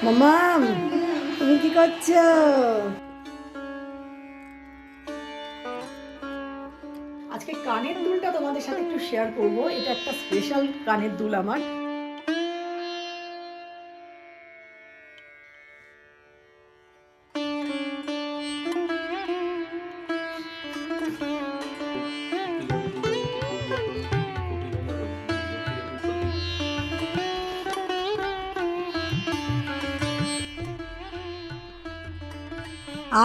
মামাম, তুমি কি করছো? আজকে কানের দুলটা তোমাদের সাথে একটু শেয়ার করব। এটা একটা স্পেশাল কানের দুল আমার।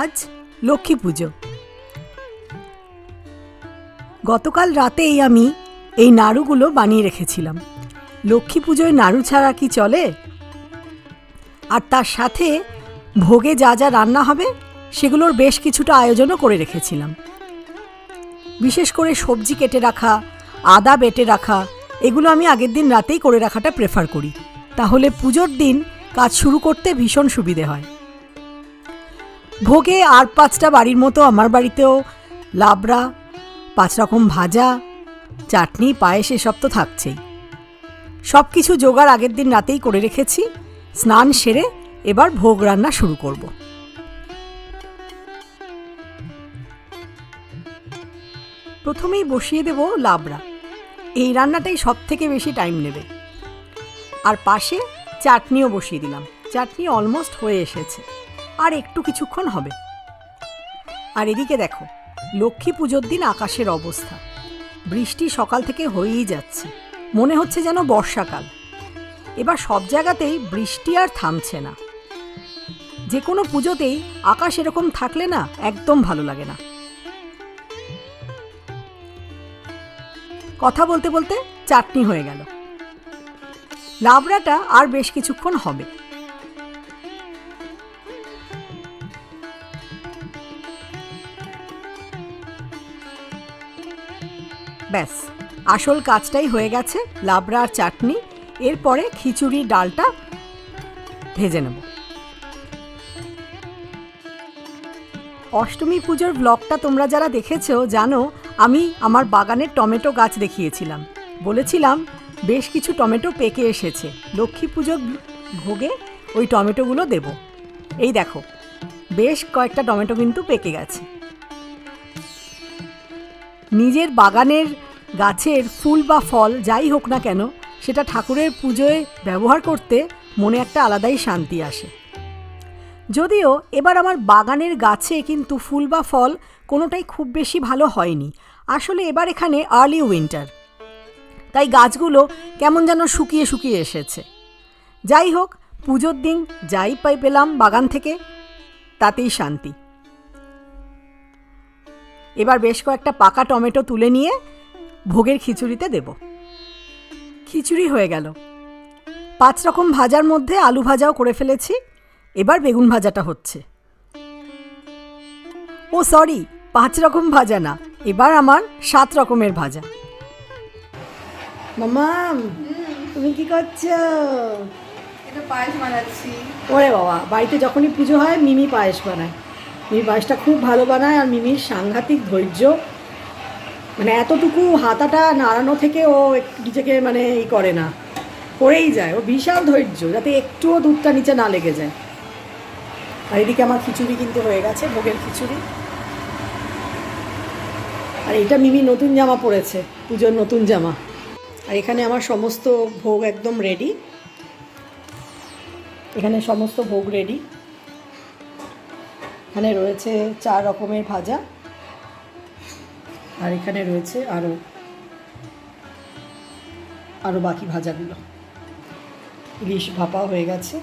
আজ লক্ষ্মী পুজো। গতকাল রাতেই আমি এই নাড়ুগুলো বানিয়ে রেখেছিলাম। লক্ষ্মী পুজোয় নাড়ু ছাড়া কি চলে? আর তার সাথে ভোগে যা যা রান্না হবে সেগুলোর বেশ কিছুটা আয়োজনও করে রেখেছিলাম। বিশেষ করে সবজি কেটে রাখা, আদা বেটে রাখা, এগুলো আমি আগের দিন রাতেই করে রাখাটা প্রেফার করি। তাহলে পুজোর দিন কাজ শুরু করতে ভীষণ সুবিধে হয়। ভোগে আর 5টা বাড়ির মতো আমার বাড়িতেও লাবড়া, 5 রকম ভাজা, চাটনি, পায়েস এসব তো থাকছেই। সব কিছু জোগাড় আগের দিন রাতেই করে রেখেছি। স্নান সেরে এবার ভোগ রান্না শুরু করব। প্রথমেই বসিয়ে দেব লাবড়া। এই রান্নাটাই সব থেকে বেশি টাইম নেবে। আর পাশে চাটনিও বসিয়ে দিলাম। চাটনি অলমোস্ট হয়ে এসেছে, আর একটু কিছুক্ষণ হবে। আর এদিকে দেখো, লক্ষ্মী পুজোর দিন আকাশের অবস্থা। বৃষ্টি সকাল থেকে হয়েই যাচ্ছে, মনে হচ্ছে যেন বর্ষাকাল। এবার সব জায়গাতেই বৃষ্টি আর থামছে না। যে কোনো পুজোতেই আকাশ এরকম থাকলে না একদম ভালো লাগে না। কথা বলতে বলতে চাটনি হয়ে গেল। লাবড়াটা আর বেশ কিছুক্ষণ হবে। ব্যাস, আসল কাজটাই হয়ে গেছে। লাবড়া আর চাটনি। এরপরে খিচুড়ি ডালটা ভেজে নেব। অষ্টমী পুজোর ব্লগটা তোমরা যারা দেখেছো জানো, আমি আমার বাগানের টমেটো গাছ দেখিয়েছিলাম। বলেছিলাম বেশ কিছু টমেটো পেকে এসেছে, লক্ষ্মী পুজোর ভোগে ওই টমেটোগুলো দেব। এই দেখো, বেশ কয়েকটা টমেটো কিন্তু পেকে গেছে। নিজের বাগানের গাছের ফুল বা ফল যাই হোক না কেন, সেটা ঠাকুরের পুজোয় ব্যবহার করতে মনে একটা আলাদাই শান্তি আসে। যদিও এবার আমার বাগানের গাছে কিন্তু ফুল বা ফল কোনোটাই খুব বেশি ভালো হয়নি। আসলে এবার এখানে আর্লি উইন্টার, তাই গাছগুলো কেমন যেন শুকিয়ে শুকিয়ে এসেছে। যাই হোক, পুজোর দিন যাই পেলাম বাগান থেকে তাতেই শান্তি। এবার বেশ কয়েকটা পাকা টমেটো তুলে নিয়ে ভোগের খিচুড়িতে দেব। খিচুড়ি হয়ে গেল। 5 রকম ভাজার মধ্যে আলু ভাজাও করে ফেলেছি। এবার বেগুন ভাজাটা হচ্ছে। ও সরি, 5 রকম ভাজা না, এবার আমার 7 রকমের ভাজা। মামাম, তুমি কি করছো? এটা পায়েস বানাচ্ছি। ওরে বাবা, বাড়িতে যখনই পুজো হয় মিমি পায়েস বানায়। মিমি পায়েসটা খুব ভালো বানায়। আর মিমির সাংঘাতিক ধৈর্য, মানে এতটুকু হাতাটা নাড়ানো থেকে ও নিজেকে মানে করে না, করেই যায়। ও বিশাল ধৈর্য, যাতে একটুও দুধটা নিচে না লেগে যায়। আর এদিকে আমার খিচুড়ি কিন্তু হয়ে গেছে, ভোগের খিচুড়ি। আর এটা মিমি নতুন জামা পরেছে, পুজোর নতুন জামা। আর এখানে আমার সমস্ত ভোগ একদম রেডি। এখানে সমস্ত ভোগ রেডি। এখানে রয়েছে 4 রকমের ভাজা, আর এখানে রয়েছে আরও বাকি ভাজাগুলো। ইলিশ ভাপা হয়ে গেছে।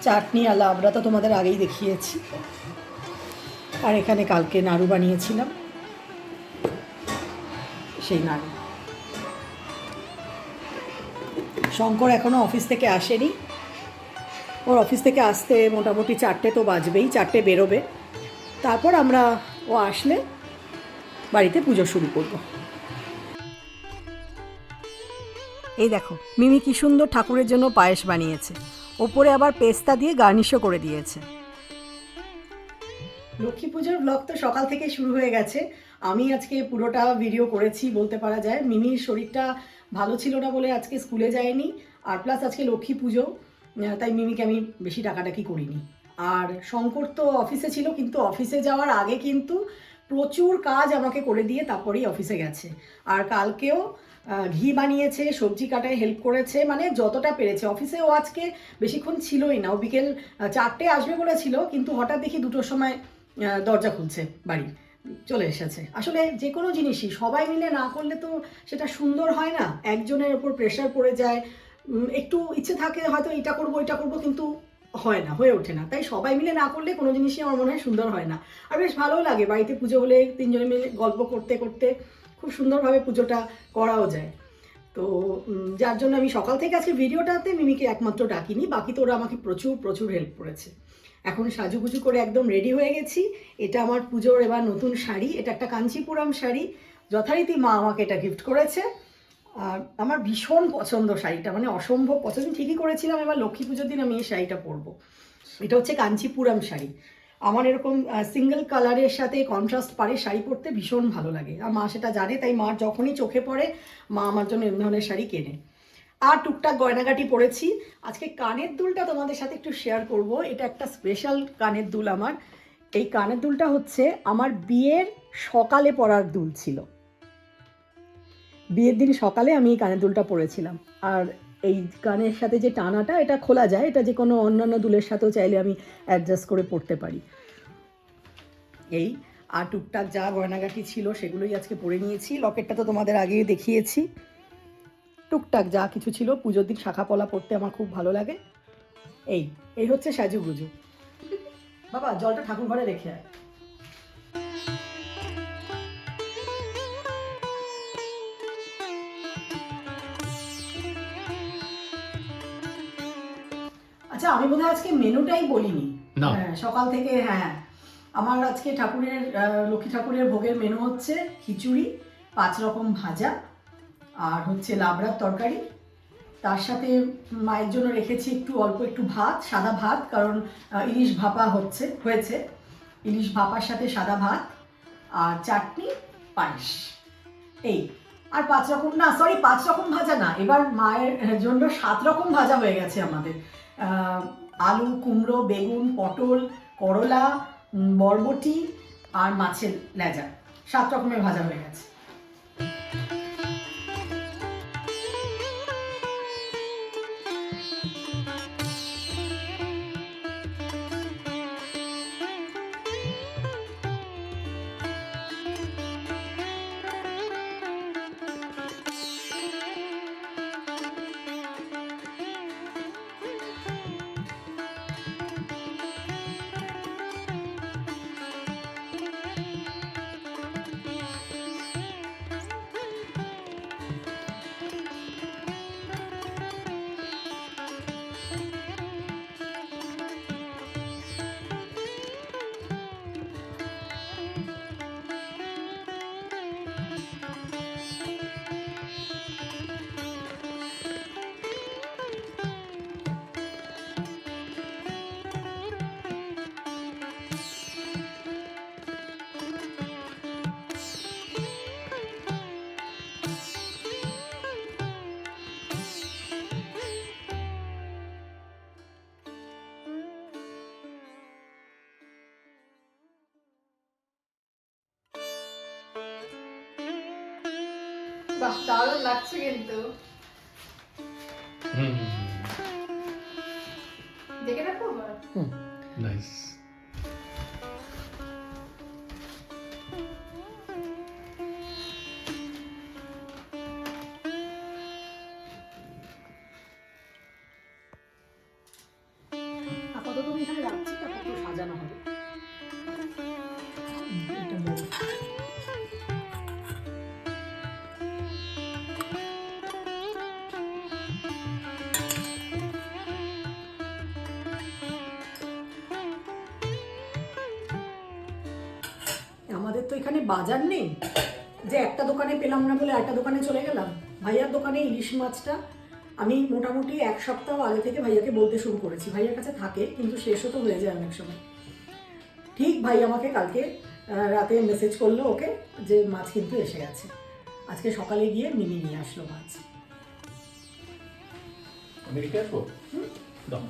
চাটনি আর লাবড়া তো তোমাদের আগেই দেখিয়েছি। আর এখানে কালকে নাড়ু বানিয়েছিলাম, সেই নাড়ু। শঙ্কর এখনও অফিস থেকে আসেনি। ওর অফিস থেকে আসতে মোটামুটি 4টে তো বাজবেই, 4টে বেরোবে। তারপর ও আসলে বাড়িতে পুজো শুরু করব। এই দেখো, মিমি কি সুন্দর ঠাকুরের জন্য পায়েস বানিয়েছে। ওপরে আবার পেস্তা দিয়ে গার্নিশও করে দিয়েছে। লক্ষ্মী পুজোর ব্লগ তো সকাল থেকে শুরু হয়ে গেছে। আমি আজকে পুরোটা ভিডিও করেছি বলতে পারা যায়। মিমির শরীরটা ভালো ছিল না বলে আজকে স্কুলে যায়নি, আর প্লাস আজকে লক্ষ্মী পুজো, তাই মিমিকে আমি বেশি ডাকাডাকি করিনি। আর শঙ্কর তো অফিসে ছিল, কিন্তু অফিসে যাওয়ার আগে কিন্তু প্রচুর কাজ আমাকে করে দিয়ে তারপরেই অফিসে গেছে। আর কালকেও ঘি বানিয়েছে, সবজি কাটায় হেল্প করেছে, মানে যতটা পেরেছে। অফিসে ও আজকে বেশিক্ষণ ছিলই না, ও বিকেল 4টে আসবে বলেছিল, কিন্তু হঠাৎ দেখি 2টোর সময় দরজা খুলছে বাড়ি, চলে এসেছে। আসলে যে কোনো জিনিসই সবাই মিলে না করলে তো সেটা সুন্দর হয় না, একজনের ওপর প্রেশার পড়ে যায়। একটু ইচ্ছে থাকে হয়তো এটা করবো ওইটা করবো, কিন্তু হয় না, হয়ে ওঠে না। তাই সবাই মিলে না করলে কোনো জিনিসই আমার মনে হয় সুন্দর হয় না। আর বেশ ভালোও লাগে বাড়িতে পুজো হলে 3জনে মিলে গল্প করতে করতে খুব সুন্দরভাবে পুজোটা করাও যায়। তো যার জন্য আমি সকাল থেকে আজকে ভিডিওটাতে মিমিকে একমাত্র ডাকিনি, বাকি তো ওরা আমাকে প্রচুর প্রচুর হেল্প করেছে। এখন সাজুগুজু করে একদম রেডি হয়ে গেছি। এটা আমার পুজোর এবার নতুন শাড়ি, এটা একটা কাঞ্চিপুরম শাড়ি, যথারীতি মা আমাকে এটা গিফট করেছে। আর আমার ভীষণ পছন্দ শাড়িটা, মানে অসম্ভব পছন্দ। ঠিকই করেছিলাম এবার লক্ষ্মী পুজোর দিন আমি এই শাড়িটা পরবো। এটা হচ্ছে কাঞ্চিপুরম শাড়ি। আমার এরকম সিঙ্গেল কালারের সাথে কন্ট্রাস্ট পাড়ে শাড়ি পরতে ভীষণ ভালো লাগে, আর মা সেটা জানে, তাই মার যখনই চোখে পড়ে মা আমার জন্য এমন ধরনের শাড়ি কেনে। আর টুকটাক গয়নাগাটি পরেছি। আজকে কানের দুলটা তোমাদের সাথে একটু শেয়ার করব। এটা একটা স্পেশাল কানের দুল আমার। এই কানের দুলটা হচ্ছে আমার বিয়ের সকালে পরার দুল ছিল। বিয়ের দিন সকালে আমি এই কানের দুলটা পরেছিলাম। আর এই কানের সাথে যে টানাটা, এটা খোলা যায়, এটা যে কোনো অন্যান্য দুলের সাথেও চাইলে আমি অ্যাডজাস্ট করে পরতে পারি। এই আর টুকটাক যা গয়নাগাটি ছিল সেগুলোই আজকে পরে নিয়েছি। লকেটটা তো তোমাদের আগেই দেখিয়েছি। টুকটাক যা কিছু ছিল, পুজোর দিন শাখা পলা পরতে আমার খুব ভালো লাগে। এই এই হচ্ছে সাজুগুজু। বাবা জলটা ঠাকুর ঘরে রেখে আয়। আচ্ছা, আমি বোধহয় আজকে মেনুটাই বলিনি। হ্যাঁ, সকাল থেকে। হ্যাঁ, আমার আজকে ঠাকুরের লক্ষ্মী ঠাকুরের ভোগের মেনু হচ্ছে খিচুড়ি, 5 রকম ভাজা, আর হচ্ছে লাবড়ার তরকারি। তার সাথে মায়ের জন্য রেখেছি একটু অল্প একটু ভাত, সাদা ভাত, কারণ ইলিশ ভাপা হয়েছে। ইলিশ ভাপার সাথে সাদা ভাত আর চাটনি, পায়েস, এই। আর 5 রকম না, সরি 5 রকম ভাজা না, এবার মায়ের জন্য 7 রকম ভাজা হয়ে গেছে আমাদের। আলু, কুমড়ো, বেগুন, পটল, করলা, বরবটি আর মাছের লেজা, 7 রকমের ভাজা হয়ে গেছে। বাহ, দারুণ লাগছে কিন্তু। দেখে রাখো আবার। নাইস। আপাতত আমি এখানে রাখছি, তারপর একটু সাজানো হবে। এটা বড়। আমাদের তো এখানে বাজার নেই যে একটা দোকানে পেলাম না বলে একটা দোকানে চলে গেলাম। ভাইয়ার দোকানে ইলিশ মাছটা আমি মোটামুটি 1 সপ্তাহ আগে থেকে ভাইয়াকে বলতে শুরু করেছি। ভাইয়ার কাছে থাকে, কিন্তু শেষও তো হয়ে যায় অনেক সময়। ঠিক ভাই আমাকে কালকে রাতে মেসেজ করলো ওকে যে মাছ কিন্তু এসে গেছে। আজকে সকালে গিয়ে মিমি নিয়ে আসলো মাছ। আমি রেখে আসবো? দাও।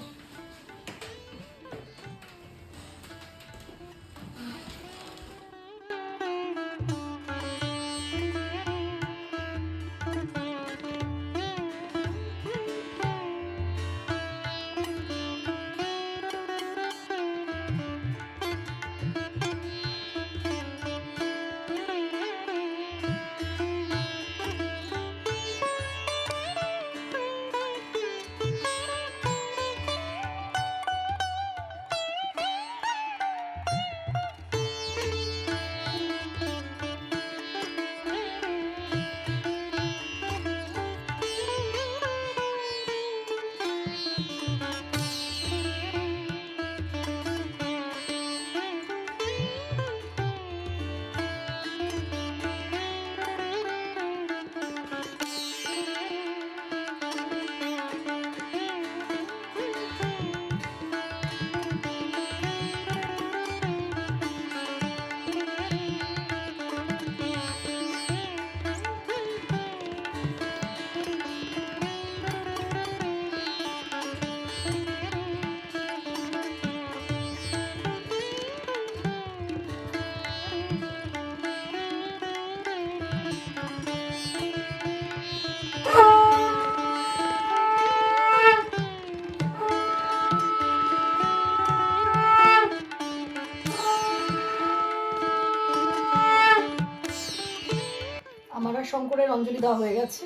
আমার আর শঙ্করের অঞ্জলি দেওয়া হয়ে গেছে,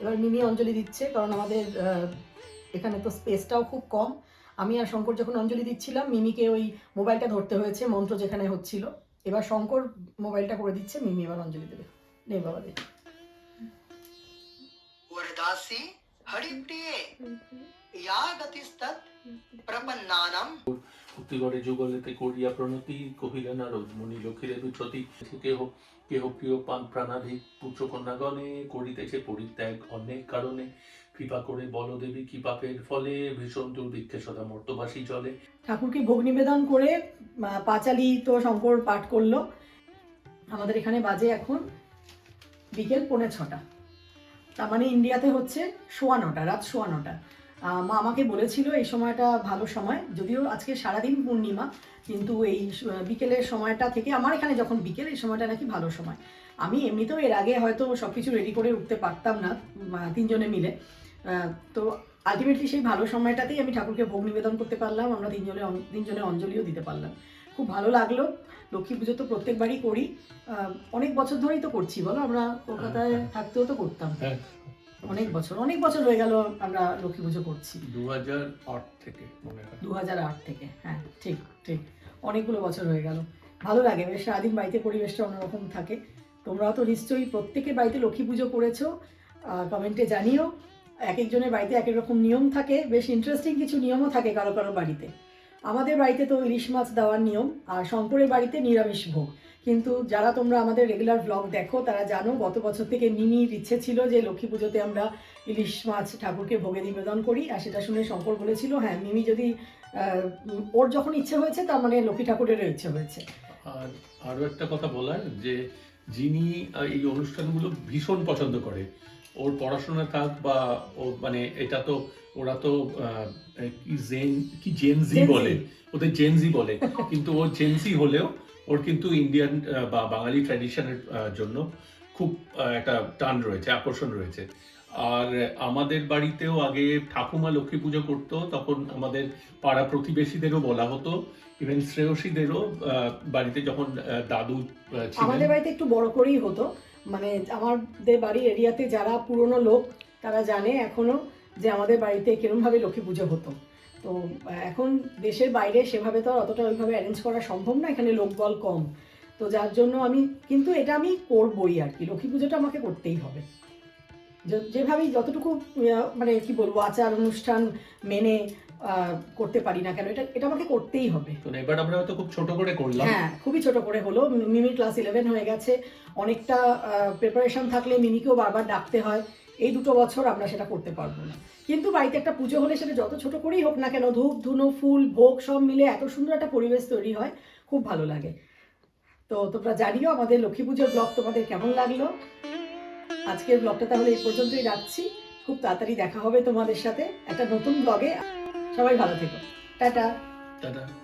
এবার মিমি অঞ্জলি দিচ্ছে, কারণ আমাদের এখানে তো স্পেসটাও খুব কম। আমি আর শঙ্কর যখন অঞ্জলি দিচ্ছিলাম মিমিকে ওই মোবাইলটা ধরতে হয়েছে মন্ত্র যেখানে হচ্ছিল। এবার শঙ্কর মোবাইলটা করে দিচ্ছে, মিমি এবার অঞ্জলি দেবে। নেই বাবা দে। वरदासी हरिप्रिये या गतिस्तत् प्रपन्नानां ভক্তিগড়ে যুগলেতে করিয়া প্রণতি কহিলে নারদ মুনি লক্ষ্মীরে বিচ্ছতি কেহ কেহ প্রিয় প্রাণাধিক পুত্র কন্যাগণে করিতেছে পরিত্যাগ অনেক কারণে কৃপা করে বল দেবী কি পাপের ফলে ভীষণ দুর্ভিক্ষে সদা মর্তবাসী জলে। ঠাকুরকে ভোগ নিবেদন করে পাঁচালি তো শঙ্কর পাঠ করলো। আমাদের এখানে বাজে এখন বিকেল 5:45, তার মানে ইন্ডিয়াতে হচ্ছে 9:15, রাত 9:15। মা আমাকে বলেছিল এই সময়টা ভালো সময়, যদিও আজকে সারাদিন পূর্ণিমা, কিন্তু এই বিকেলের সময়টা থেকে আমার এখানে যখন বিকেল এই সময়টা নাকি ভালো সময়। আমি এমনিতেও এর আগে হয়তো সব কিছু রেডি করে উঠতে পারতাম না 3 জনে মিলে, তো আলটিমেটলি সেই ভালো সময়টাতেই আমি ঠাকুরকে ভোগ নিবেদন করতে পারলাম, আমরা 3 জনে অঞ্জলিও দিতে পারলাম। খুব ভালো লাগলো। লক্ষ্মী পুজো তো প্রত্যেকবারই করি, অনেক বছর ধরেই তো করছি, বলো আমরা কলকাতায় থাকতেও তো করতাম। অনেক বছর হয়ে গেল আমরা লক্ষ্মী পুজো করছি, 2008 থেকে মনে হয়। 2008 থেকে, হ্যাঁ ঠিক ঠিক, অনেকগুলো বছর হয়ে গেল। ভালো লাগে, বেশ সারাদিন বাড়িতে পরিবেশটা অন্যরকম থাকে। তোমরাও তো নিশ্চয়ই প্রত্যেকের বাড়িতে লক্ষ্মী পুজো করেছো, কমেন্টে জানিও। এক একজনের বাড়িতে এক এক রকম নিয়ম থাকে, বেশ ইন্টারেস্টিং কিছু নিয়মও থাকে কারো কারো বাড়িতে। আমাদের বাড়িতে তো ইলিশ মাছ দেওয়ার নিয়ম, আর শঙ্করের বাড়িতে নিরামিষ ভোগ। কিন্তু যারা তোমরা আমাদের রেগুলার ব্লগ দেখো তারা জানো গত বছর থেকে মিমির ইচ্ছে ছিল যে লক্ষ্মী পুজোতে আমরা ইলিশ মাছ ঠাকুরকে ভোগে নিবেদন করি, আর সেটা শুনে শঙ্কর বলেছিল হ্যাঁ মিমি যদি ওর যখন ইচ্ছে হয়েছে তার মানে লক্ষ্মী ঠাকুরেরও ইচ্ছে হয়েছে। আর আরো একটা কথা বলার যে যিনি এই অনুষ্ঠানগুলো ভীষণ পছন্দ করে, ওর পড়াশোনা থাক বা ও মানে এটা তো ওরা তো কি জেনজি বলে, ওদের জেনজি বলে, কিন্তু ও জেনজি হলেও ওর কিন্তু ইন্ডিয়ান বা বাঙালি ট্র্যাডিশনের জন্য খুব একটা টান রয়েছে, আকর্ষণ রয়েছে। আর আমাদের বাড়িতেও আগে ঠাকুমা লক্ষ্মী পুজো করতো, তখন আমাদের পাড়া প্রতিবেশীদেরও বলা হতো, ইভেন শ্রেয়সীদেরও বাড়িতে যখন দাদু ছিলেন। আমাদের বাড়িতে একটু বড় করেই হতো, মানে আমাদের বাড়ির এরিয়াতে যারা পুরনো লোক তারা জানে এখনো যে আমাদের বাড়িতে কিরমভাবে লক্ষ্মী পুজো হতো। তো এখন দেশের বাইরে সেভাবে তো অতটা ওইভাবে অ্যারেঞ্জ করা সম্ভব না, এখানে লোকবল কম, তো যার জন্য কিন্তু এটা আমি করবই আর কি, লক্ষ্মী পুজোটা আমাকে করতেই হবে। যেভাবেই যতটুকু মানে কি বলবো আচার অনুষ্ঠান মেনে করতে পারি না কেন, এটা আমাকে করতেই হবে। এবার আমরা হয়তো খুব ছোট করে করলাম, হ্যাঁ খুবই ছোট করে হলো। মিমির ক্লাস 11 হয়ে গেছে, অনেকটা প্রিপারেশন থাকলে মিমিকেও বারবার ডাকতে হয়, এই 2 বছর আমরা সেটা করতে পারবো না। কিন্তু বাড়িতে একটা পুজো হলে সেটা যত ছোট করেই হোক না কেন, ধূপ ধুনো ফুল ভোগ সব মিলে এত সুন্দর একটা পরিবেশ তৈরি হয়, খুব ভালো লাগে। তো তোমরা জানিও আমাদের লক্ষ্মী পুজোর ব্লগ তোমাদের কেমন লাগলো। আজকের ব্লগটা তাহলে এই পর্যন্তই রাখছি। খুব তাড়াতাড়ি দেখা হবে তোমাদের সাথে একটা নতুন ব্লগে। সবাই ভালো থেকো। টাটা। টাটা।